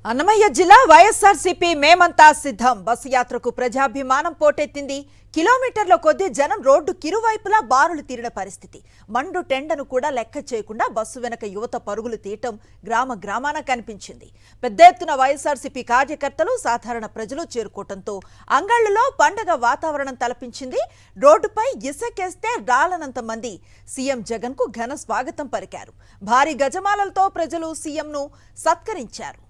అన్నమయ్య జిల్లా వైఎస్ఆర్సీపీ మేమంతా సిద్ధం బస్సు యాత్రకు ప్రజాభిమానం పోటెత్తింది. కిలోమీటర్ల కొద్దీ జనం రోడ్డు కిరువైపులా బారులు తీరిన పరిస్థితి. మండు టెండను కూడా లెక్క చేయకుండా బస్సు వెనక యువత పరుగులు తీయటం గ్రామ గ్రామాన కనిపించింది. పెద్ద ఎత్తున వైఎస్ఆర్సీపీ కార్యకర్తలు, సాధారణ ప్రజలు చేరుకోవడంతో అంగళ్లలో పండగ వాతావరణం తలపించింది. రోడ్డుపై ఇసుకేస్తే రాలనంత మంది సీఎం జగన్ కు ఘన స్వాగతం పలికారు. భారీ గజమాలలతో ప్రజలు సీఎంను సత్కరించారు.